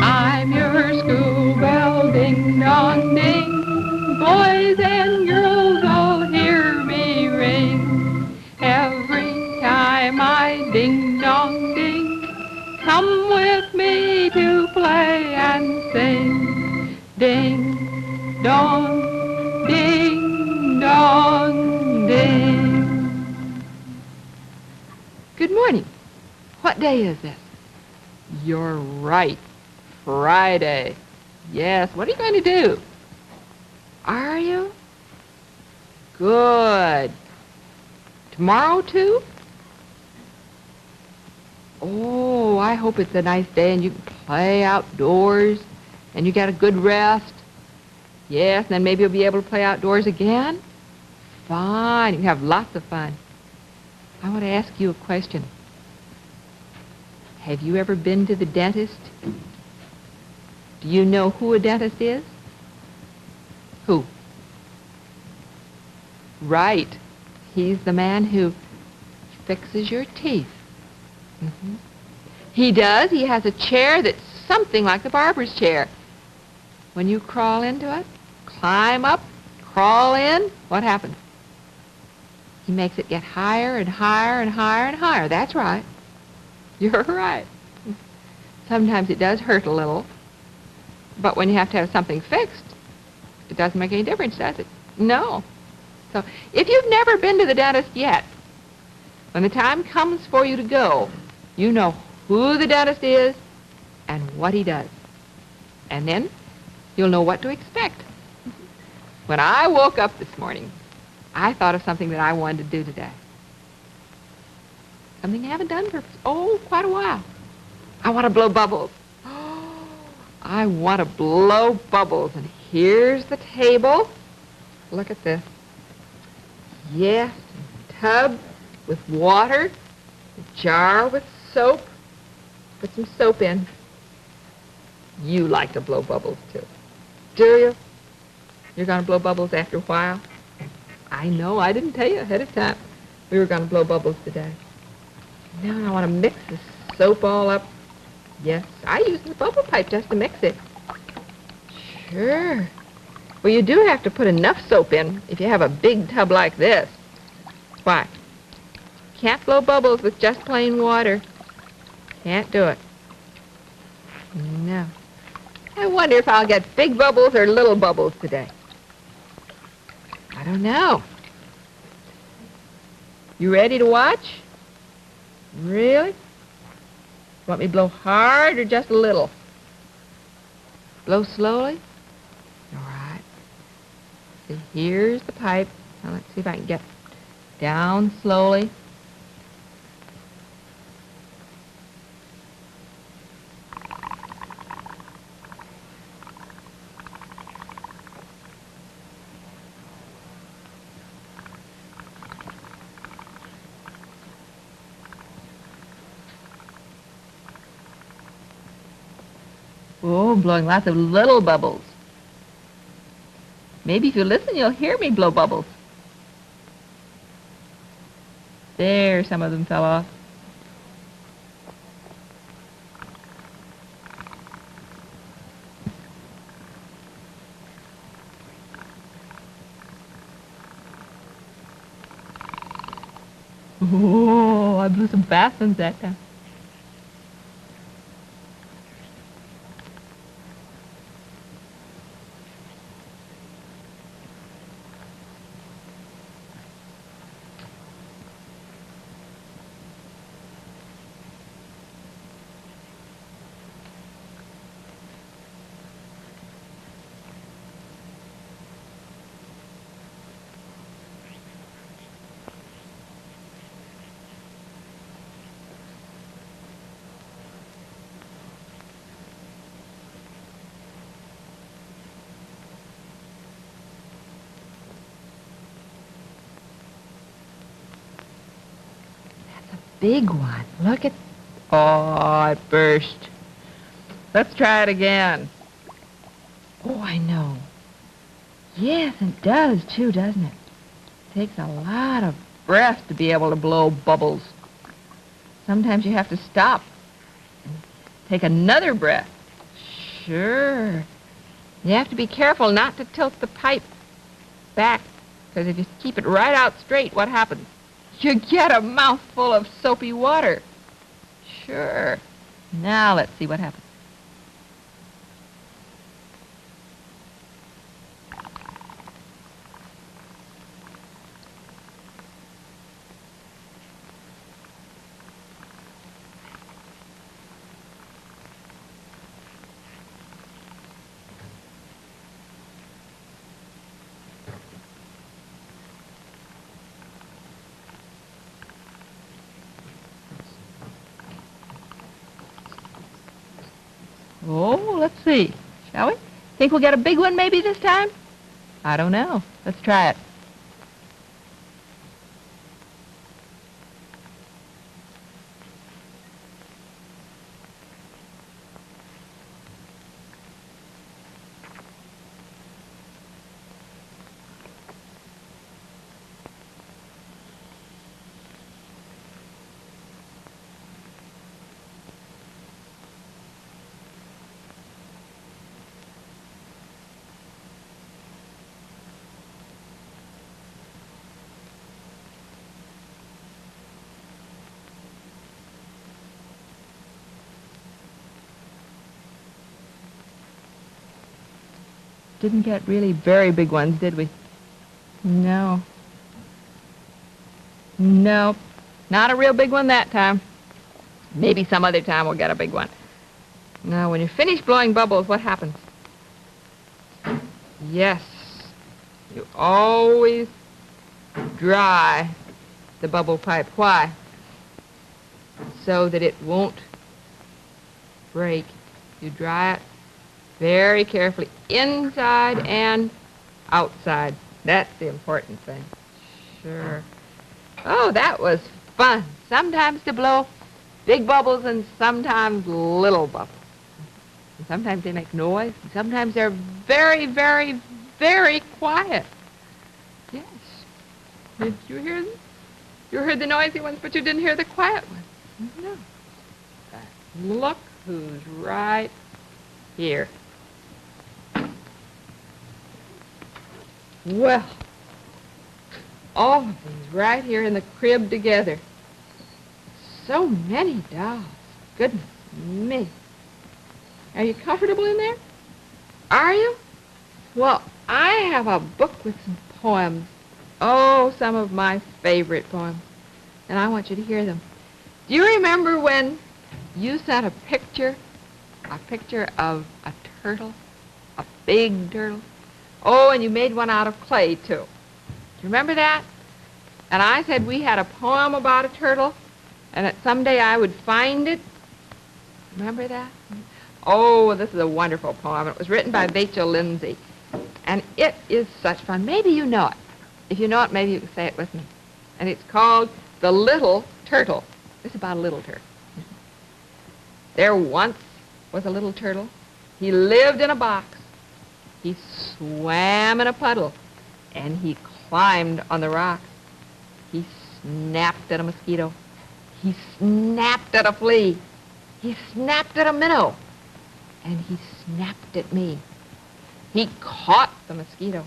I'm your school bell, ding dong ding. Boys and girls all hear me ring. Every time I ding dong ding, come with me to play and sing. Ding dong, ding dong ding. Good morning. What day is this? You're right. Friday. Yes, what are you going to do? Are you? Good. Tomorrow, too? Oh, I hope it's a nice day and you can play outdoors and you get a good rest. Yes, and then maybe you'll be able to play outdoors again. Fine. You can have lots of fun. I want to ask you a question. Have you ever been to the dentist? Do you know who a dentist is? Who? Right. He's the man who fixes your teeth. Mm-hmm. He does. He has a chair that's something like the barber's chair. When you crawl into it, climb up, crawl in, what happens? He makes it get higher and higher and higher and higher. That's right. You're right. Sometimes it does hurt a little. But when you have to have something fixed, it doesn't make any difference, does it? No. So if you've never been to the dentist yet, when the time comes for you to go, you know who the dentist is and what he does. And then you'll know what to expect. When I woke up this morning, I thought of something that I wanted to do today. Something I haven't done for, quite a while. I want to blow bubbles. I want to blow bubbles. And here's the table. Look at this. Yes, a tub with water, a jar with soap. Put some soap in. You like to blow bubbles, too. Do you? You're going to blow bubbles after a while? I know. I didn't tell you ahead of time we were going to blow bubbles today. Now I want to mix the soap all up. Yes, I use the bubble pipe just to mix it. Sure. Well, you do have to put enough soap in if you have a big tub like this. Why? Can't blow bubbles with just plain water. Can't do it. No. I wonder if I'll get big bubbles or little bubbles today. I don't know. You ready to watch? Really? Want me to blow hard or just a little? Blow slowly? All right. See, here's the pipe. Now let's see if I can get down slowly. Oh, blowing lots of little bubbles. Maybe if you listen, you'll hear me blow bubbles. There, some of them fell off. Oh, I blew some fast ones that time. Big one. Look at... Oh, it burst. Let's try it again. Oh, I know. Yes, it does, too, doesn't it? It takes a lot of breath to be able to blow bubbles. Sometimes you have to stop and take another breath. Sure. You have to be careful not to tilt the pipe back, because if you keep it right out straight, what happens? You get a mouthful of soapy water. Sure. Now let's see what happens. Oh, let's see. Shall we? Think we'll get a big one maybe this time? I don't know. Let's try it. Didn't get really very big ones, did we? No. Nope. Not a real big one that time. Maybe some other time we'll get a big one. Now, when you finish blowing bubbles, what happens? Yes. You always dry the bubble pipe. Why? So that it won't break. You dry it very carefully, inside and outside. That's the important thing. Sure. Oh, that was fun. Sometimes to blow big bubbles and sometimes little bubbles. And sometimes they make noise, and sometimes they're very, very, very quiet. Yes. Did you hear them? You heard the noisy ones, but you didn't hear the quiet ones. No. Look who's right here. Well, all of these right here in the crib together. So many dolls. Goodness me. Are you comfortable in there? Are you? Well, I have a book with some poems. Oh, some of my favorite poems. And I want you to hear them. Do you remember when you sent a picture of a turtle, a big turtle? Oh, and you made one out of clay, too. Do you remember that? And I said we had a poem about a turtle, and that someday I would find it. Remember that? Oh, this is a wonderful poem. It was written by Vachel Lindsay, and it is such fun. Maybe you know it. If you know it, maybe you can say it with me. And it's called The Little Turtle. It's about a little turtle. There once was a little turtle. He lived in a box. He swam in a puddle, and he climbed on the rocks. He snapped at a mosquito. He snapped at a flea. He snapped at a minnow, and he snapped at me. He caught the mosquito.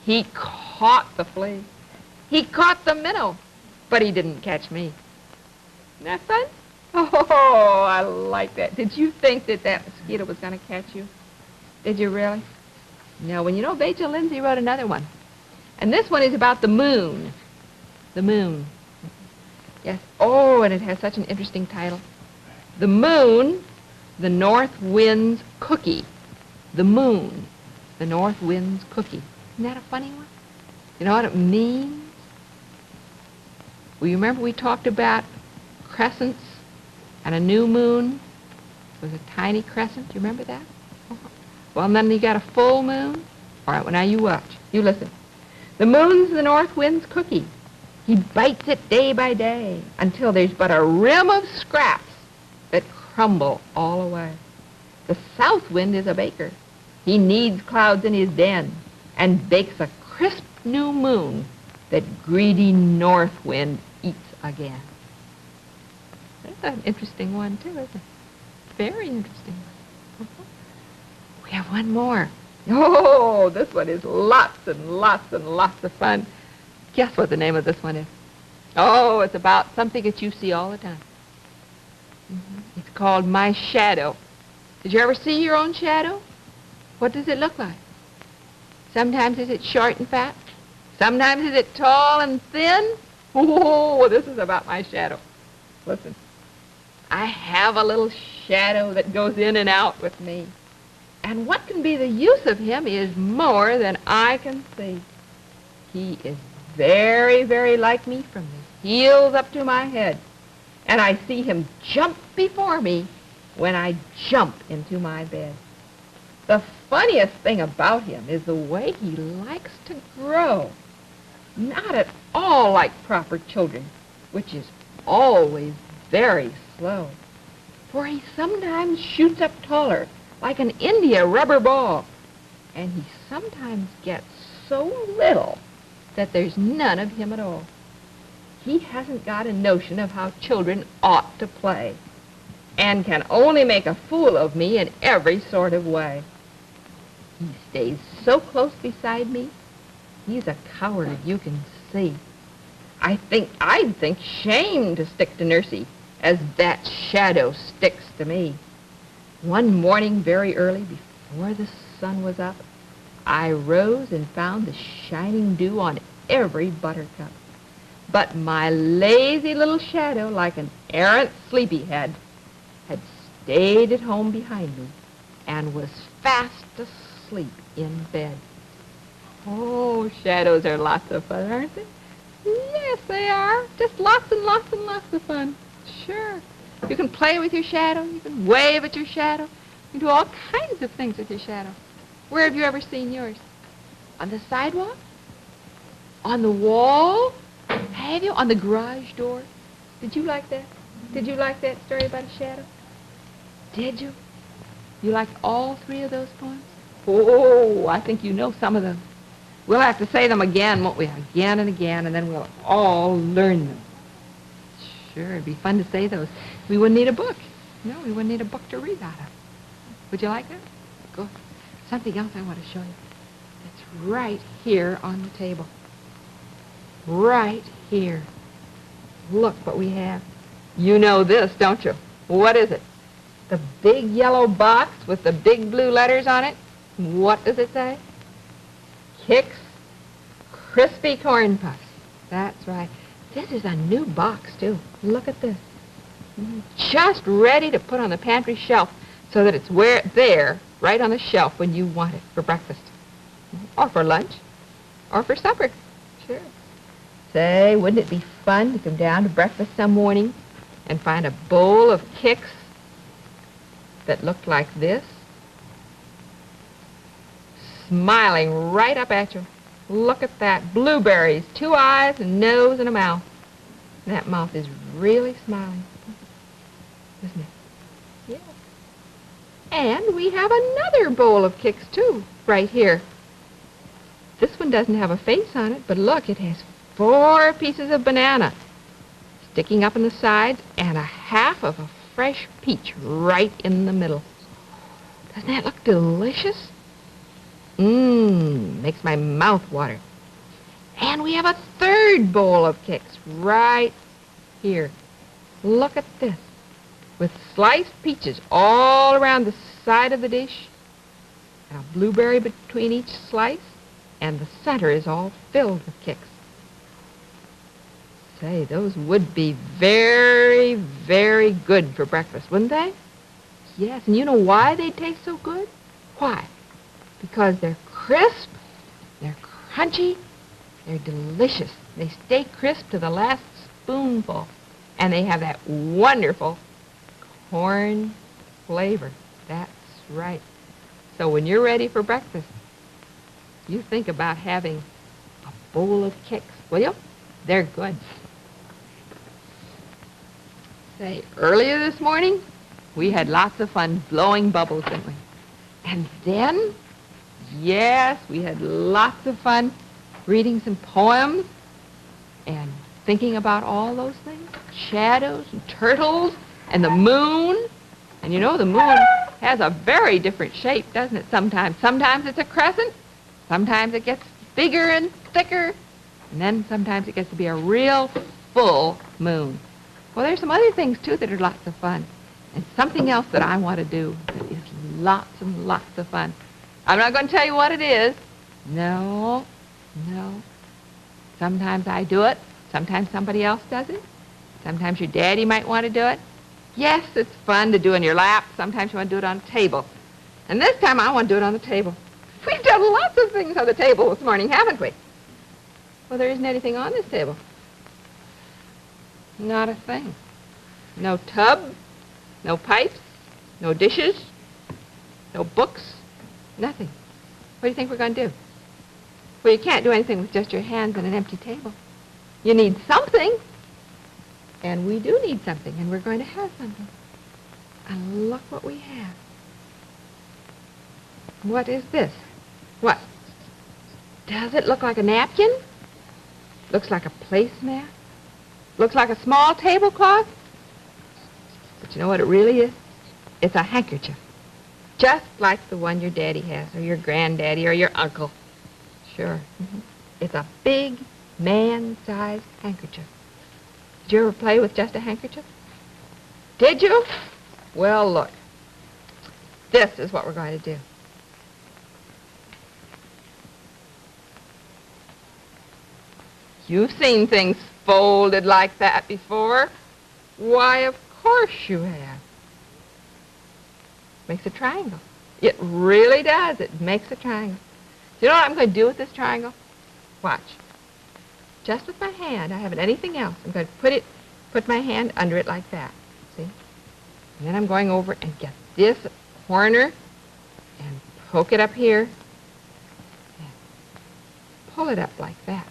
He caught the flea. He caught the minnow, but he didn't catch me. Isn't that fun? Oh, I like that. Did you think that that mosquito was going to catch you? Did you really? No, when you know Vachel Lindsay wrote another one. And this one is about the moon. The moon. Yes. Oh, and it has such an interesting title. The moon, the north wind's cookie. The moon, the north wind's cookie. Isn't that a funny one? You know what it means? Well, you remember we talked about crescents and a new moon was a tiny crescent. Do you remember that? Well, and then you got a full moon. All right, well, now you watch. You listen. The moon's the north wind's cookie. He bites it day by day until there's but a rim of scraps that crumble all away. The south wind is a baker. He kneads clouds in his den and bakes a crisp new moon that greedy north wind eats again. That's an interesting one, too, isn't it? Very interesting one. We have one more. Oh, this one is lots and lots and lots of fun. Guess what the name of this one is? Oh, it's about something that you see all the time. It's called My Shadow. Did you ever see your own shadow? What does it look like? Sometimes is it short and fat? Sometimes is it tall and thin? Oh, this is about my shadow. Listen, I have a little shadow that goes in and out with me. And what can be the use of him is more than I can see. He is very, very like me from the heels up to my head. And I see him jump before me when I jump into my bed. The funniest thing about him is the way he likes to grow. Not at all like proper children, which is always very slow. For he sometimes shoots up taller, like an India rubber ball. And he sometimes gets so little that there's none of him at all. He hasn't got a notion of how children ought to play, and can only make a fool of me in every sort of way. He stays so close beside me, he's a coward, you can see. I'd think shame to stick to Nursey as that shadow sticks to me. One morning very early, before the sun was up, I rose and found the shining dew on every buttercup. But my lazy little shadow, like an errant sleepyhead, had stayed at home behind me and was fast asleep in bed. Oh, shadows are lots of fun, aren't they? Yes, they are. Just lots and lots and lots of fun. Sure. You can play with your shadow. You can wave at your shadow. You can do all kinds of things with your shadow. Where have you ever seen yours? On the sidewalk? On the wall? Have you? On the garage door? Did you like that? Did you like that story about a shadow? Did you? You liked all three of those poems? Oh, I think you know some of them. We'll have to say them again, won't we? Again and again, and then we'll all learn them. Sure, it'd be fun to say those. We wouldn't need a book. No, we wouldn't need a book to read out of. Would you like that? Good. Something else I want to show you. It's right here on the table. Right here. Look what we have. You know this, don't you? What is it? The big yellow box with the big blue letters on it. What does it say? Kix Crispy Corn Puffs. That's right. This is a new box, too. Look at this. Just ready to put on the pantry shelf so that it's there, right on the shelf when you want it for breakfast. Or for lunch. Or for supper. Sure. Say, wouldn't it be fun to come down to breakfast some morning and find a bowl of Kix that looked like this? Smiling right up at you. Look at that. Blueberries, 2 eyes, a nose, and a mouth. That mouth is really smiling, isn't it? Yeah. And we have another bowl of Kix, too, right here. This one doesn't have a face on it, but look, it has 4 pieces of banana sticking up in the sides and a half of a fresh peach right in the middle. Doesn't that look delicious? Makes my mouth water. And we have a third bowl of Kix right here. Look at this. With sliced peaches all around the side of the dish, and a blueberry between each slice, and the center is all filled with Kix. Say, those would be very, very good for breakfast, wouldn't they? Yes, and you know why they taste so good? Why? Because they're crisp, they're crunchy, they're delicious. They stay crisp to the last spoonful, and they have that wonderful corn flavor. That's right. So when you're ready for breakfast, you think about having a bowl of Kix, will you? They're good. Say, earlier this morning, We had lots of fun blowing bubbles, didn't we? And then, yes, we had lots of fun reading some poems and thinking about all those things. Shadows and turtles and the moon. And you know, the moon has a very different shape, doesn't it, sometimes? Sometimes it's a crescent. Sometimes it gets bigger and thicker. And then sometimes it gets to be a real full moon. Well, there's some other things, too, that are lots of fun. And something else that I want to do that is lots and lots of fun. I'm not going to tell you what it is. No. Sometimes I do it. Sometimes somebody else does it. Sometimes your daddy might want to do it. Yes, it's fun to do in your lap. Sometimes you want to do it on a table. And this time I want to do it on the table. We've done lots of things on the table this morning, haven't we? Well, there isn't anything on this table. Not a thing. No tub, no pipes, no dishes, no books, nothing. What do you think we're going to do? Well, you can't do anything with just your hands and an empty table. You need something. And we do need something, and we're going to have something. And look what we have. What is this? What? Does it look like a napkin? Looks like a placemat? Looks like a small tablecloth? But you know what it really is? It's a handkerchief. Just like the one your daddy has, or your granddaddy, or your uncle. Sure. It's a big, man-sized handkerchief. Did you ever play with just a handkerchief? Did you? Well, look. This is what we're going to do. You've seen things folded like that before. Why, of course you have. Makes a triangle. It really does. It makes a triangle. Do you know what I'm going to do with this triangle? Watch. Just with my hand. I haven't anything else. I'm going to put my hand under it like that. See? And then I'm going over and get this corner and poke it up here and pull it up like that.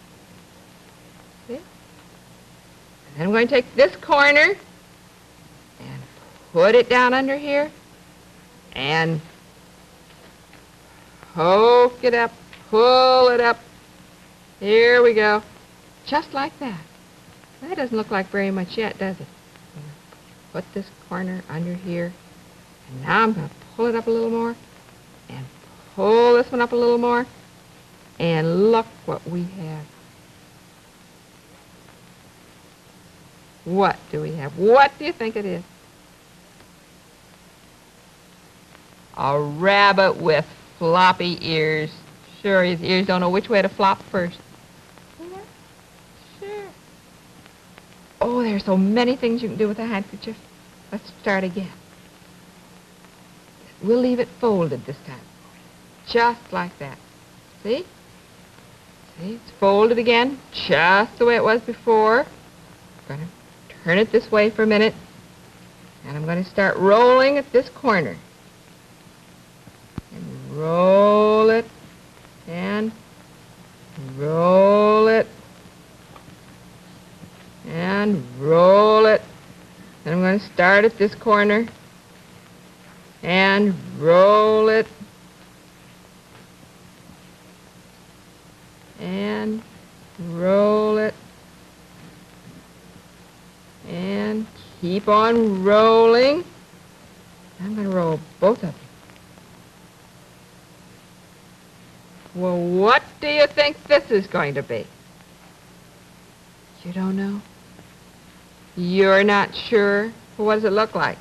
See? And then I'm going to take this corner and put it down under here and poke it up, pull it up. Here we go. Just like that. That doesn't look like very much yet, does it? Put this corner under here. And now I'm going to pull it up a little more. And pull this one up a little more. And look what we have. What do we have? What do you think it is? A rabbit with floppy ears. Sure, his ears don't know which way to flop first. Yeah, sure. Oh, there are so many things you can do with a handkerchief. Let's start again. We'll leave it folded this time. Just like that. See? See, it's folded again, just the way it was before. I'm going to turn it this way for a minute. And I'm going to start rolling at this corner. And roll it. And roll it. And roll it. And I'm going to start at this corner. And roll it. And roll it. And keep on rolling. I'm going to roll both of them. Well, what do you think this is going to be? You don't know? You're not sure? Well, what does it look like?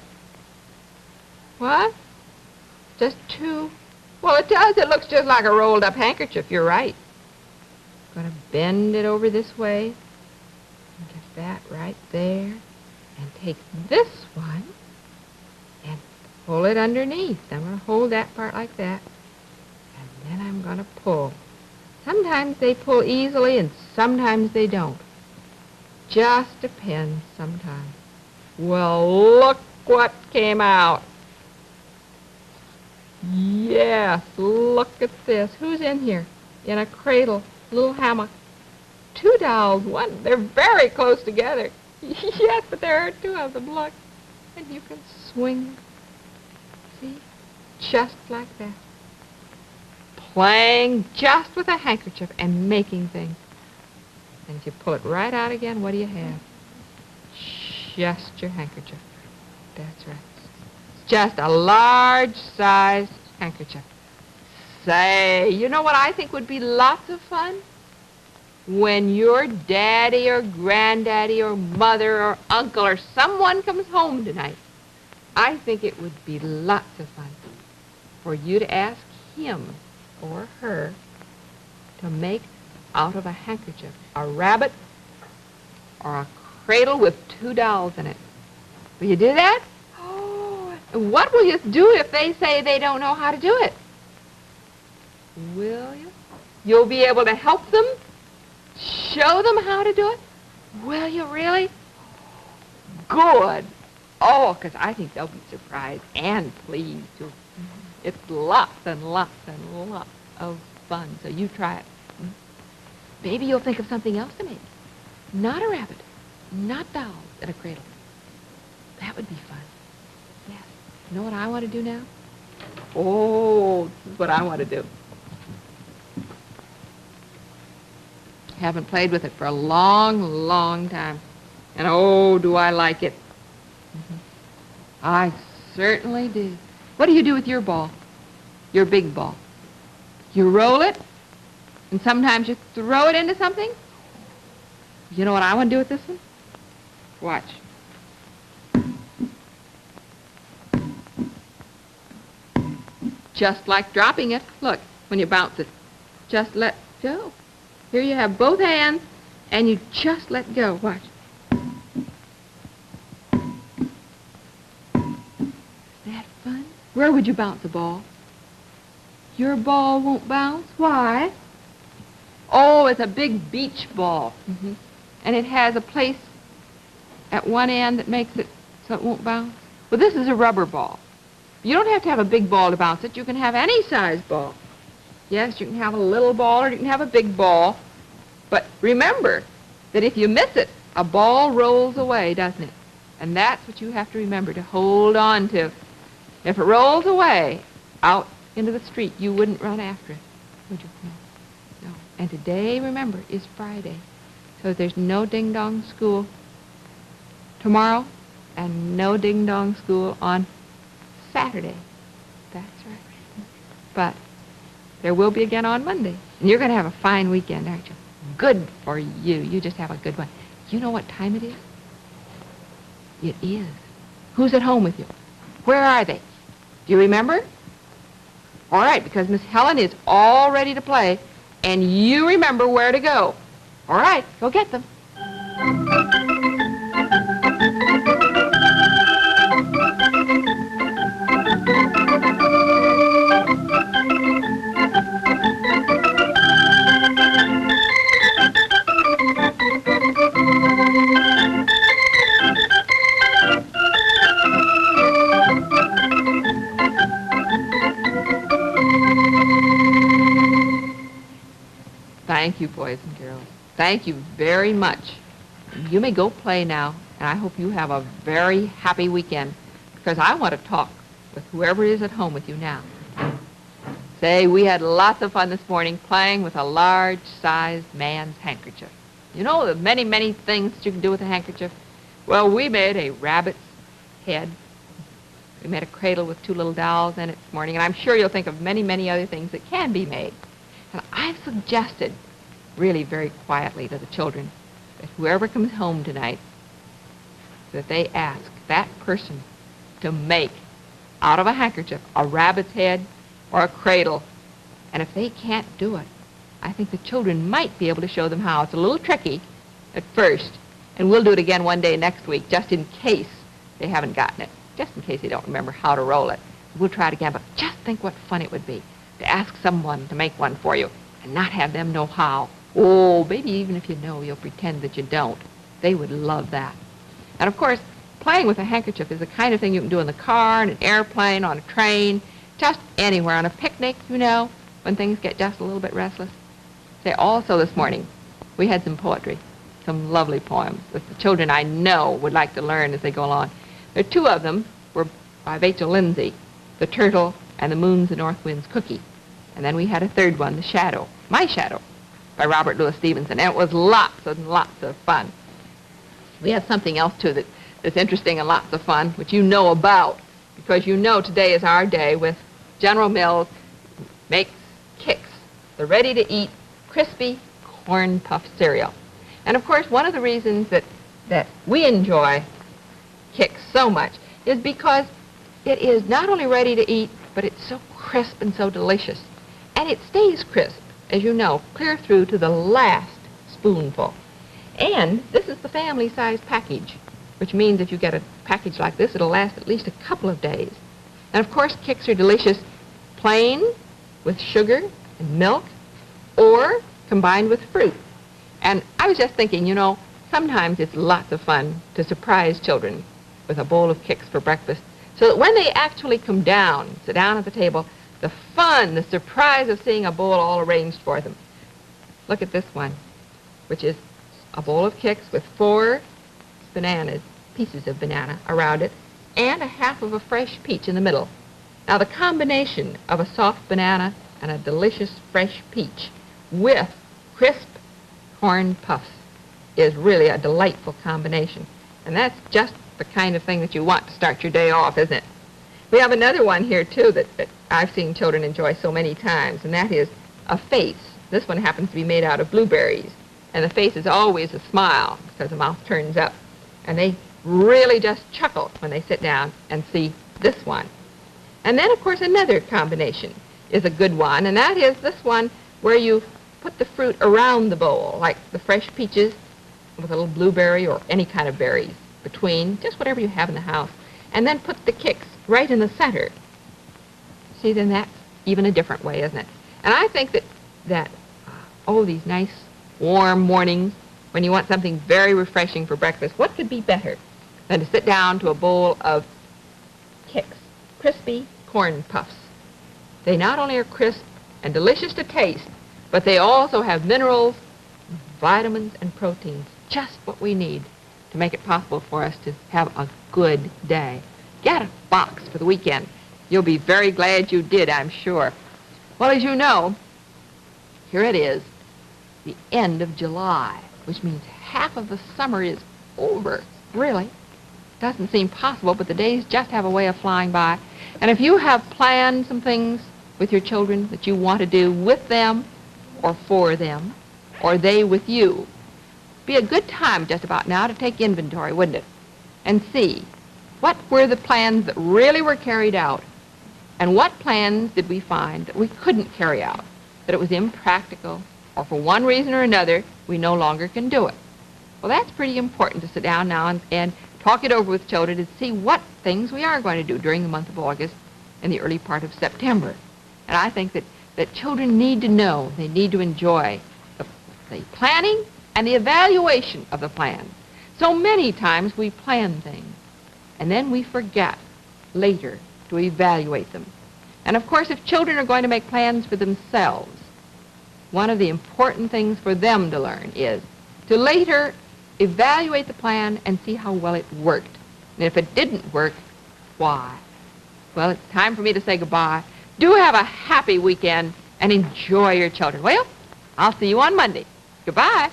What? Just two? Well, it does. It looks just like a rolled up handkerchief. You're right. I'm going to bend it over this way. And get that right there. And take this one and pull it underneath. I'm going to hold that part like that. And then I'm going to pull. Sometimes they pull easily and sometimes they don't. Just depends sometimes. Well, look what came out. Yes, look at this. Who's in here? In a cradle, little hammock. Two dolls, one. They're very close together. Yes, but there are two of them, look. And you can swing just like that. Playing just with a handkerchief and making things. And if you pull it right out again, what do you have? Just your handkerchief. That's right. Just a large-sized handkerchief. Say, you know what I think would be lots of fun? When your daddy or granddaddy or mother or uncle or someone comes home tonight, I think it would be lots of fun for you to ask him or her to make out of a handkerchief a rabbit or a cradle with 2 dolls in it. Will you do that? Oh, what will you do if they say they don't know how to do it? Will you? You'll be able to help them? Show them how to do it? Will you really? Good. Oh, because I think they'll be surprised and pleased, too. It's lots and lots and lots of fun, so you try it. Maybe you'll think of something else to make. Not a rabbit, not dolls in a cradle. That would be fun. Yes. You know what I want to do now? Oh, this is what I want to do. Haven't played with it for a long, long time. And oh, do I like it. I certainly do. What do you do with your ball? Your big ball? You roll it, and sometimes you throw it into something? You know what I want to do with this one? Watch. Just like dropping it. Look, when you bounce it, just let go. Here you have both hands, and you just let go. Watch. Is that fun? Where would you bounce a ball? Your ball won't bounce. Why? Oh, it's a big beach ball. And it has a place at one end that makes it so it won't bounce. Well, this is a rubber ball. You don't have to have a big ball to bounce it. You can have any size ball. Yes, you can have a little ball or you can have a big ball. But remember that if you miss it, a ball rolls away, doesn't it? And that's what you have to remember to hold on to. If it rolls away out into the street, you wouldn't run after it, would you? No. No. And today, remember, is Friday. So there's no ding-dong school tomorrow and no ding-dong school on Saturday. That's right. But there will be again on Monday. And you're going to have a fine weekend, aren't you? Good for you. You just have a good one. You know what time it is? It is. Who's at home with you? Where are they? Do you remember? All right, because Miss Helen is all ready to play, and you remember where to go. All right, go get them. Thank you, boys and girls. Thank you very much. You may go play now, and I hope you have a very happy weekend, because I want to talk with whoever is at home with you now. Say, we had lots of fun this morning playing with a large-sized man's handkerchief. You know the many, many things that you can do with a handkerchief? Well, we made a rabbit's head. We made a cradle with 2 little dolls in it this morning, and I'm sure you'll think of many, many other things that can be made. And I've suggested, really very quietly to the children, that whoever comes home tonight, that they ask that person to make out of a handkerchief a rabbit's head or a cradle. And if they can't do it, I think the children might be able to show them how. It's a little tricky at first, and we'll do it again one day next week, just in case they haven't gotten it, just in case they don't remember how to roll it. We'll try it again, but just think what fun it would be to ask someone to make one for you and not have them know how. Oh, maybe even if you know, you'll pretend that you don't. They would love that. And of course, playing with a handkerchief is the kind of thing you can do in the car, in an airplane, on a train, just anywhere, on a picnic, you know, when things get just a little bit restless. Say, also this morning, we had some poetry, some lovely poems that the children I know would like to learn as they go along. There are 2 of them were by Vachel Lindsay, The Turtle and The Moon's the North Wind's Cookie. And then we had a third one, The Shadow, My Shadow, by Robert Louis Stevenson. And it was lots and lots of fun. We have something else, too, that's interesting and lots of fun, which you know about, because you know today is our day with General Mills makes Kix, the ready-to-eat, crispy corn puff cereal. And, of course, one of the reasons that we enjoy Kix so much is because it is not only ready to eat, but it's so crisp and so delicious. And it stays crisp, as you know, clear through to the last spoonful. And this is the family-sized package, which means if you get a package like this, it'll last at least a couple of days. And, of course, Kix are delicious plain with sugar and milk or combined with fruit. And I was just thinking, you know, sometimes it's lots of fun to surprise children with a bowl of Kix for breakfast, so that when they actually come down, sit down at the table, the fun, the surprise of seeing a bowl all arranged for them. Look at this one, which is a bowl of Kix with 4 bananas, pieces of banana around it, and a half of a fresh peach in the middle. Now, the combination of a soft banana and a delicious fresh peach with crisp corn puffs is really a delightful combination. And that's just the kind of thing that you want to start your day off, isn't it? We have another one here, too, that I've seen children enjoy so many times, and that is a face. This one happens to be made out of blueberries, and the face is always a smile because the mouth turns up. And they really just chuckle when they sit down and see this one. And then, of course, another combination is a good one, and that is this one where you put the fruit around the bowl, like the fresh peaches with a little blueberry or any kind of berries between, just whatever you have in the house, and then put the Kix right in the center. See, then that's even a different way, isn't it? And I think that these nice warm mornings when you want something very refreshing for breakfast, what could be better than to sit down to a bowl of Kix, crispy corn puffs? They not only are crisp and delicious to taste, but they also have minerals, vitamins, and proteins, just what we need to make it possible for us to have a good day. Get a box for the weekend. You'll be very glad you did, I'm sure. Well, as you know, here it is, the end of July, which means half of the summer is over. Really. Doesn't seem possible, but the days just have a way of flying by. And if you have planned some things with your children that you want to do with them or for them, or they with you, be a good time just about now to take inventory, wouldn't it? And see what were the plans that really were carried out, and what plans did we find that we couldn't carry out, that it was impractical, or for one reason or another, we no longer can do it. Well, that's pretty important to sit down now and talk it over with children to see what things we are going to do during the month of August and the early part of September. And I think that children need to know, they need to enjoy the planning and the evaluation of the plan. So many times we plan things, and then we forget later to evaluate them. And of course, if children are going to make plans for themselves, one of the important things for them to learn is to later evaluate the plan and see how well it worked. And if it didn't work, why? Well, it's time for me to say goodbye. Do have a happy weekend and enjoy your children. Well, I'll see you on Monday. Goodbye.